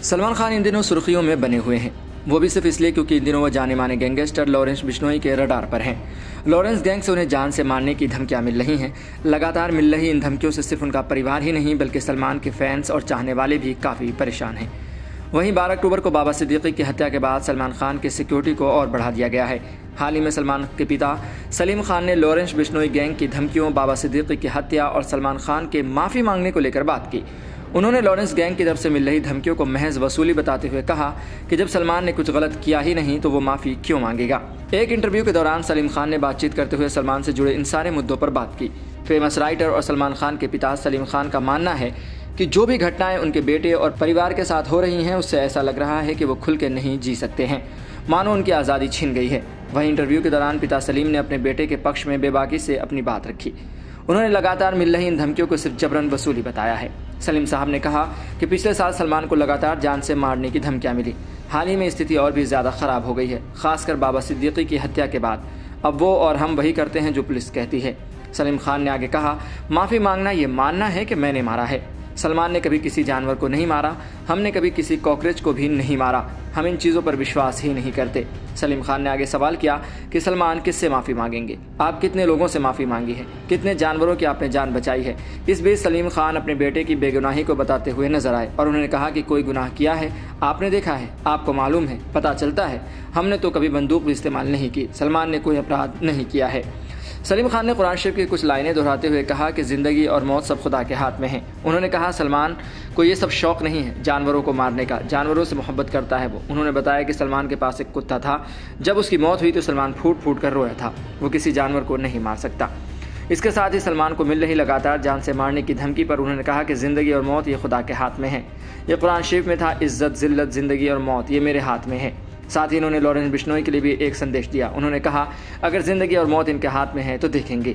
सलमान खान इन दिनों सुर्खियों में बने हुए हैं, वो भी सिर्फ इसलिए क्योंकि इन दिनों वो जाने माने गैंगस्टर लॉरेंस बिश्नोई के रडार पर हैं। लॉरेंस गैंग से उन्हें जान से मारने की धमकियां मिल रही हैं। लगातार मिल रही इन धमकियों से सिर्फ उनका परिवार ही नहीं बल्कि सलमान के फैंस और चाहने वाले भी काफ़ी परेशान हैं। वहीं 12 अक्टूबर को बाबा सिद्दीकी की हत्या के बाद सलमान खान की सिक्योरिटी को और बढ़ा दिया गया है। हाल ही में सलमान के पिता सलीम खान ने लॉरेंस बिश्नोई गैंग की धमकियों, बाबा सिद्दीकी की हत्या और सलमान खान के माफ़ी मांगने को लेकर बात की। उन्होंने लॉरेंस गैंग की तरफ से मिल रही धमकियों को महज वसूली बताते हुए कहा कि जब सलमान ने कुछ गलत किया ही नहीं तो वो माफ़ी क्यों मांगेगा। एक इंटरव्यू के दौरान सलीम खान ने बातचीत करते हुए सलमान से जुड़े इन सारे मुद्दों पर बात की। फेमस राइटर और सलमान खान के पिता सलीम खान का मानना है कि जो भी घटनाएं उनके बेटे और परिवार के साथ हो रही हैं उससे ऐसा लग रहा है कि वो खुल के नहीं जी सकते हैं, मानो उनकी आज़ादी छीन गई है। वहीं इंटरव्यू के दौरान पिता सलीम ने अपने बेटे के पक्ष में बेबाकी से अपनी बात रखी। उन्होंने लगातार मिल रही इन धमकियों को सिर्फ जबरन वसूली बताया है। सलीम साहब ने कहा कि पिछले साल सलमान को लगातार जान से मारने की धमकियां मिली। हाल ही में स्थिति और भी ज़्यादा ख़राब हो गई है, खासकर बाबा सिद्दीकी की हत्या के बाद। अब वो और हम वही करते हैं जो पुलिस कहती है। सलीम खान ने आगे कहा, माफ़ी मांगना ये मानना है कि मैंने मारा है। सलमान ने कभी किसी जानवर को नहीं मारा, हमने कभी किसी कॉकरोच को भी नहीं मारा, हम इन चीज़ों पर विश्वास ही नहीं करते। सलीम खान ने आगे सवाल किया कि सलमान किससे माफ़ी मांगेंगे, आप कितने लोगों से माफ़ी मांगी है, कितने जानवरों की आपने जान बचाई है। इस बीच सलीम खान अपने बेटे की बेगुनाही को बताते हुए नजर आए और उन्होंने कहा कि कोई गुनाह किया है आपने देखा है, आपको मालूम है, पता चलता है, हमने तो कभी बंदूक भी इस्तेमाल नहीं की, सलमान ने कोई अपराध नहीं किया है। सलीम खान ने कुरान शरीफ की कुछ लाइनें दोहराते हुए कहा कि ज़िंदगी और मौत सब खुदा के हाथ में है। उन्होंने कहा सलमान को ये सब शौक़ नहीं है जानवरों को मारने का, जानवरों से मोहब्बत करता है वो। उन्होंने बताया कि सलमान के पास एक कुत्ता था, जब उसकी मौत हुई तो सलमान फूट फूट कर रोया था, वो किसी जानवर को नहीं मार सकता। इसके साथ ही सलमान को मिल रही लगातार जान से मारने की धमकी पर उन्होंने कहा कि ज़िंदगी और मौत ये खुदा के हाथ में है। ये कुरान शरीफ में था, इज़्ज़त ज़िल्लत ज़िंदगी और मौत ये मेरे हाथ में है। साथ ही इन्होंने लॉरेंस बिश्नोई के लिए भी एक संदेश दिया। उन्होंने कहा अगर ज़िंदगी और मौत इनके हाथ में है तो देखेंगे।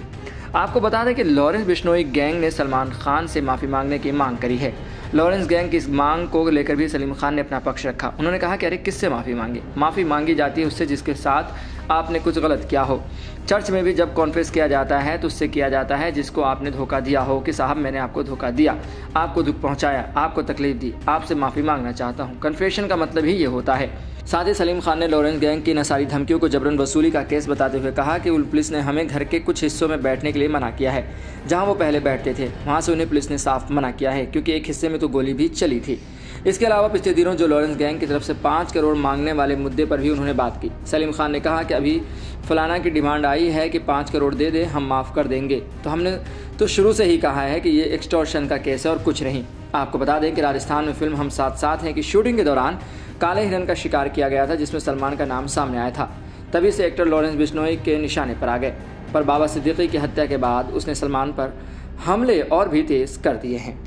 आपको बता दें कि लॉरेंस बिश्नोई गैंग ने सलमान खान से माफ़ी मांगने की मांग करी है। लॉरेंस गैंग की इस मांग को लेकर भी सलीम खान ने अपना पक्ष रखा। उन्होंने कहा कि अरे किससे माफ़ी मांगे, माफ़ी मांगी जाती है उससे जिसके साथ आपने कुछ गलत किया हो। चर्च में भी जब कॉन्फ्रेंस किया जाता है तो उससे किया जाता है जिसको आपने धोखा दिया हो कि साहब मैंने आपको धोखा दिया, आपको दुख पहुंचाया, आपको तकलीफ दी, आपसे माफ़ी मांगना चाहता हूं। कन्फेशन का मतलब ही ये होता है। साथ ही सलीम खान ने लॉरेंस गैंग की नसारी धमकियों को जबरन वसूली का केस बताते हुए कहा कि पुलिस ने हमें घर के कुछ हिस्सों में बैठने के लिए मना किया है, जहां वो पहले बैठते थे वहां से उन्हें पुलिस ने साफ मना किया है क्योंकि एक हिस्से में तो गोली भी चली थी। इसके अलावा पिछले दिनों जो लॉरेंस गैंग की तरफ से 5 करोड़ मांगने वाले मुद्दे पर भी उन्होंने बात की। सलीम खान ने कहा कि अभी फलाना की डिमांड आई है कि 5 करोड़ दे दे, हम माफ़ कर देंगे, तो हमने तो शुरू से ही कहा है कि ये एक्सटॉर्शन का केस है और कुछ नहीं। आपको बता दें कि राजस्थान में फिल्म हम साथ साथ हैं की शूटिंग के दौरान काले हिरन का शिकार किया गया था जिसमें सलमान का नाम सामने आया था। तभी से एक्टर लॉरेंस बिश्नोई के निशाने पर आ गए, पर बाबा सिद्दीकी की हत्या के बाद उसने सलमान पर हमले और भी तेज़ कर दिए हैं।